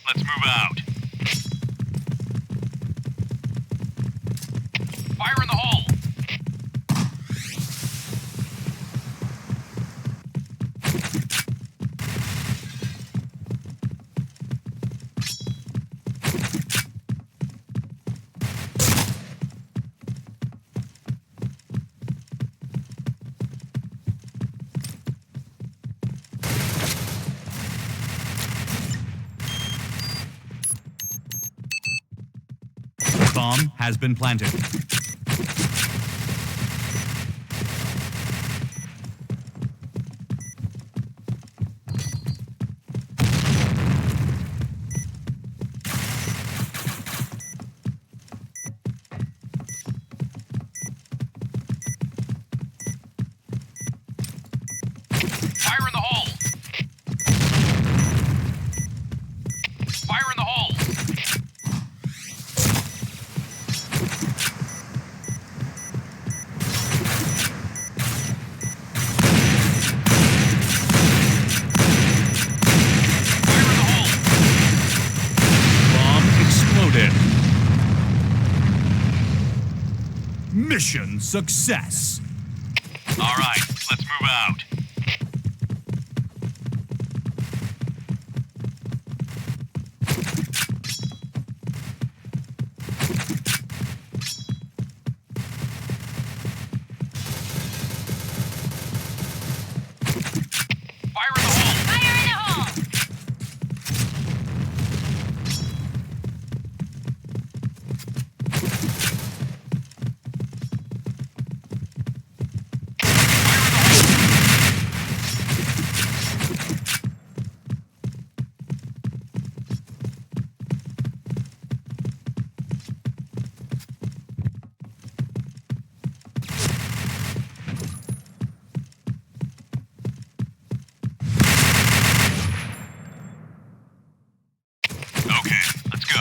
let's move out. Fire in the hole! Bomb has been planted. Fire in the hole! Fire in the hole! Mission success! All right, let's move out. Fire in the hole! Fire in the hole! Okay, let's go.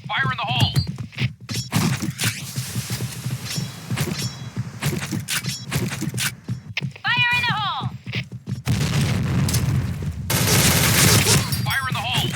Fire in the hole! Fire in the hole! Fire in the hole!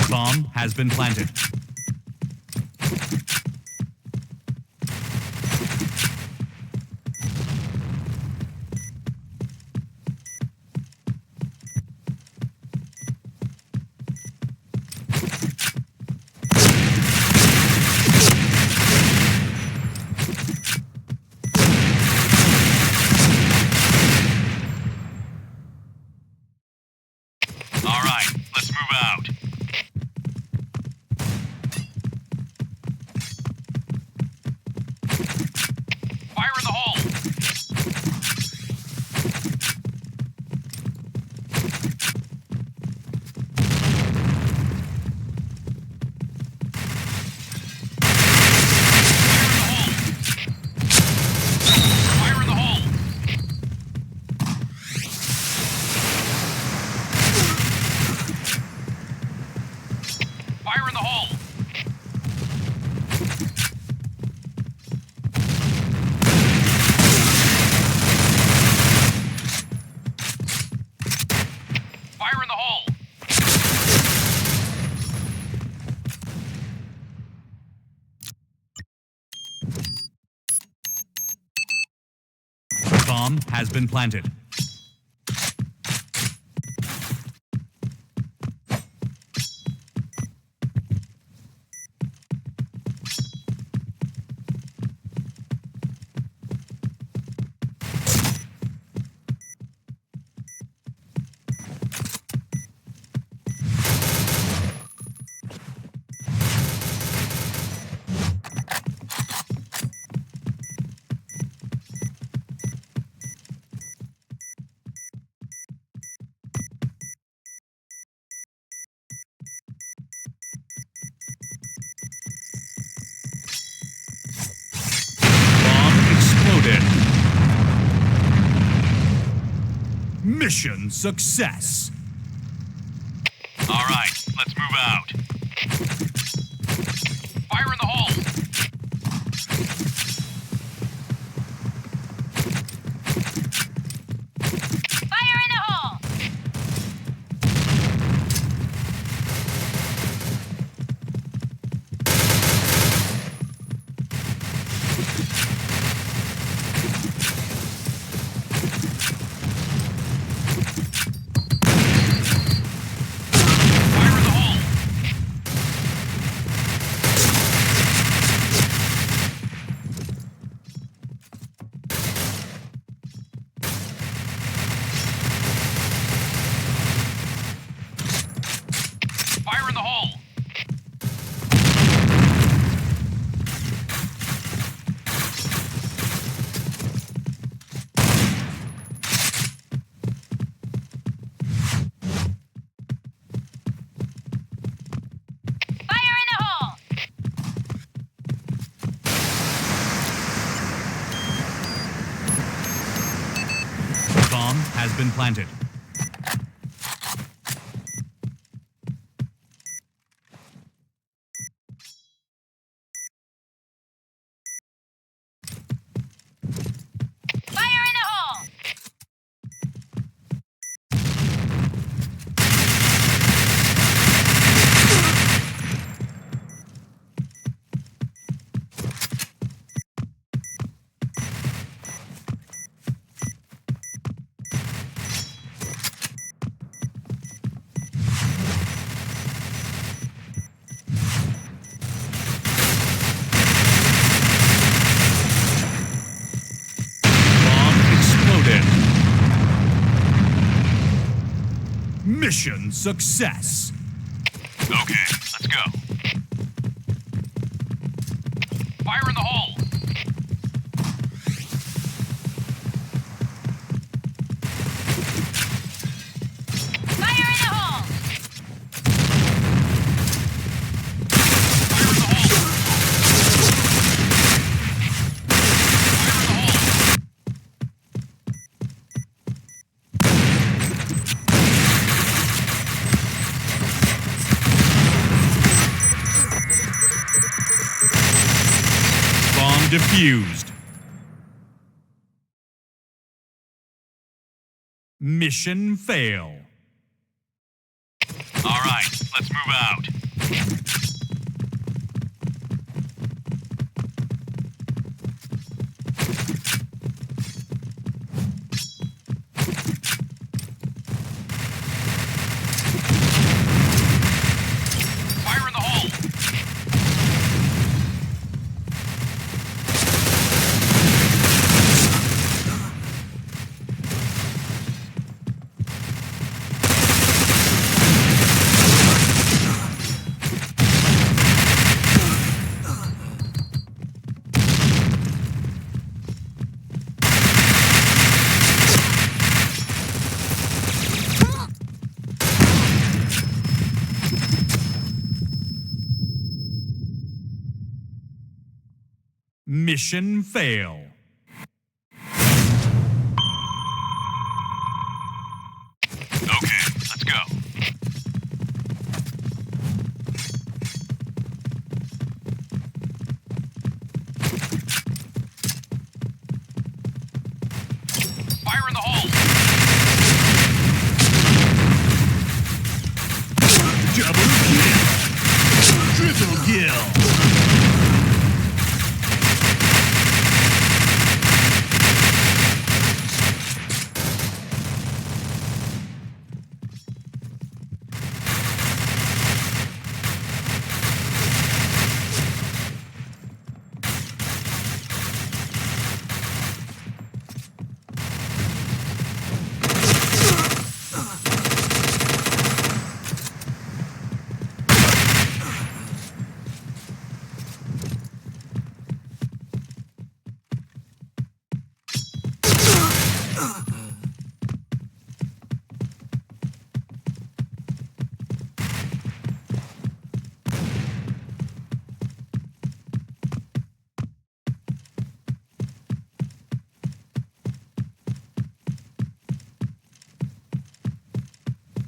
Bomb has been planted. All right, let's move out. Fire in the hole! Fire in the hole! Fire in the hole! Fire in the hole! Bomb has been planted. Mission success. All right, let's move out. Fire in the hole! Fire in the hole! Fire in the hole! Fire in the hole! Fire in the hole! Bomb has been planted. Fire in the hole! Bomb exploded. Mission success. Okay, let's go. Fire in the hole! Fire in the hole! Fire in the hole! Fire in the hole! Bomb defused. Mission fail. All right, let's move out. Fire in the hole! Mission fail. Okay, let's go. Fire in the hole! Double kill. Triple kill.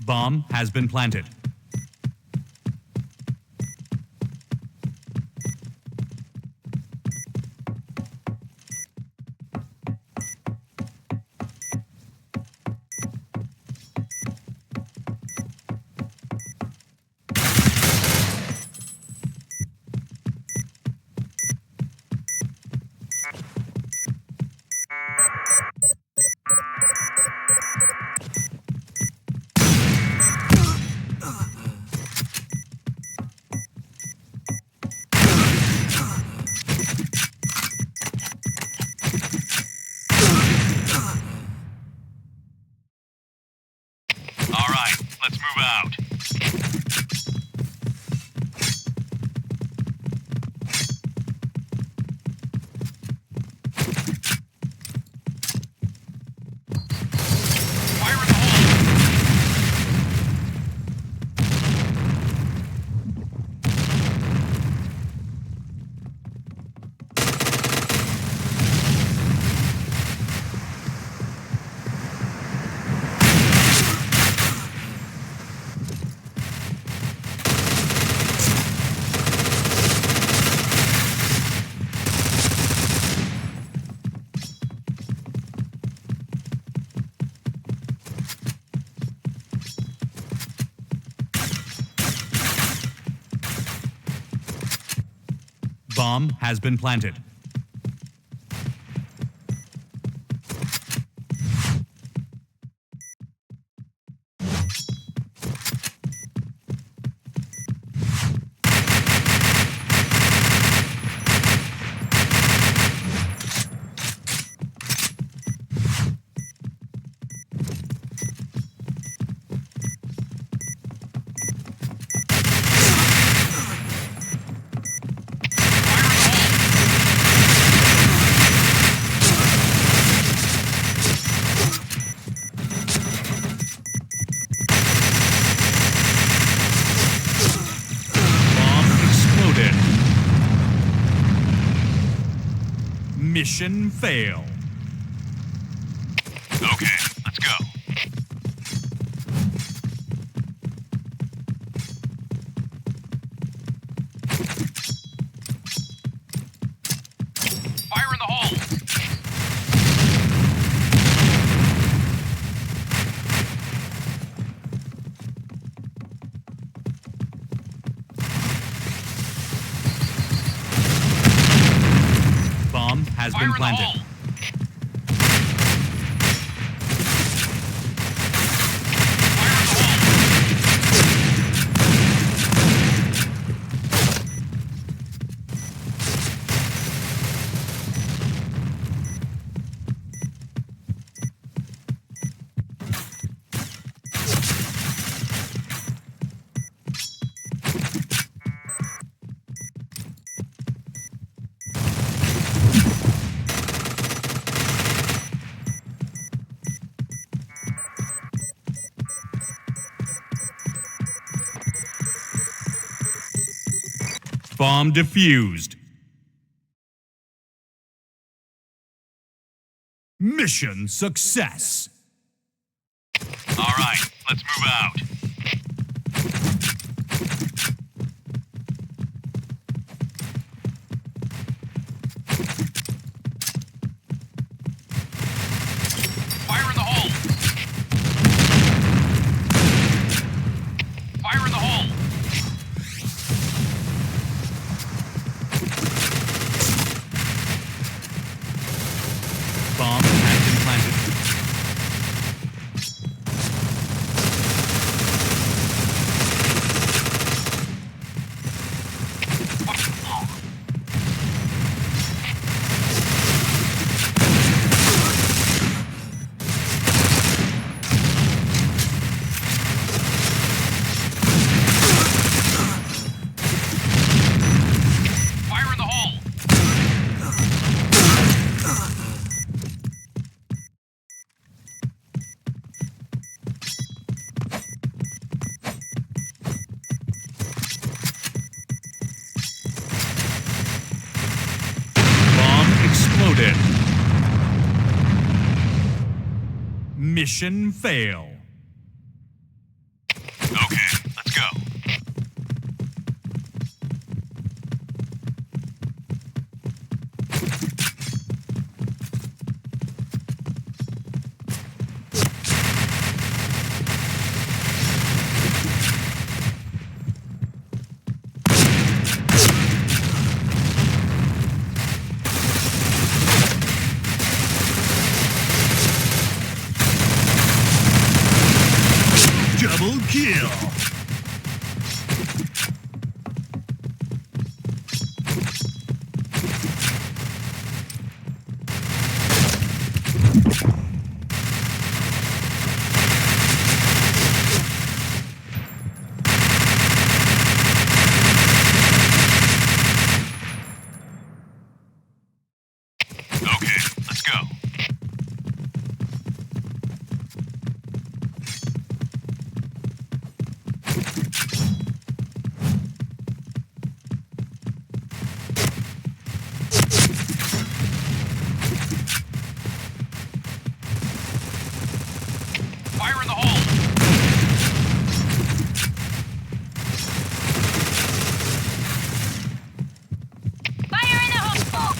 Bomb has been planted. All right, let's move out. Fire in the hole! Bomb has been planted. Mission fail. Okay, let's go. Fire in the hole! Bomb has Fire been in the planted. hole! Bomb defused. Mission success. All right, let's move out. Fire in the hole! Fire in the hole! Bomb has been planted. Fire in the hole! Bomb exploded. Mission fail. kill. Okay, let's go. Fire in the hole! Fire in the hole!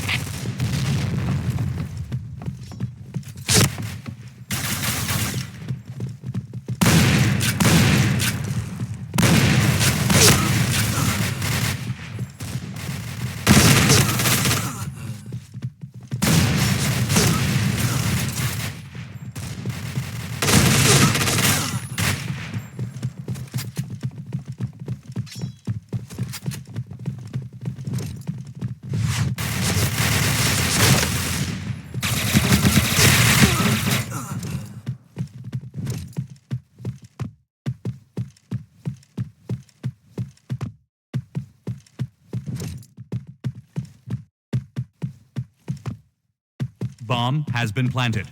Bomb has been planted.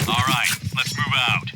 All right, let's move out.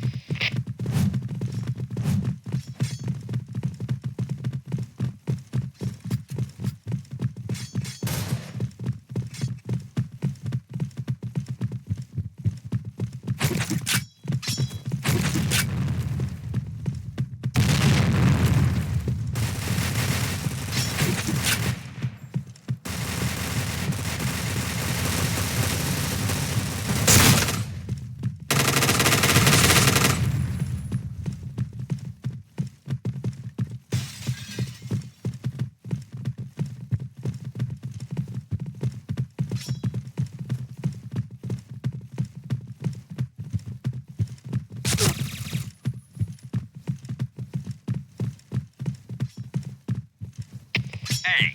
Hey,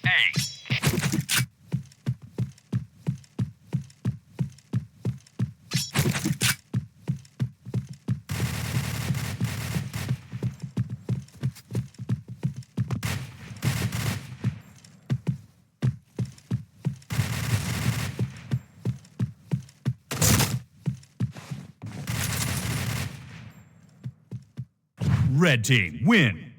hey. Red team win.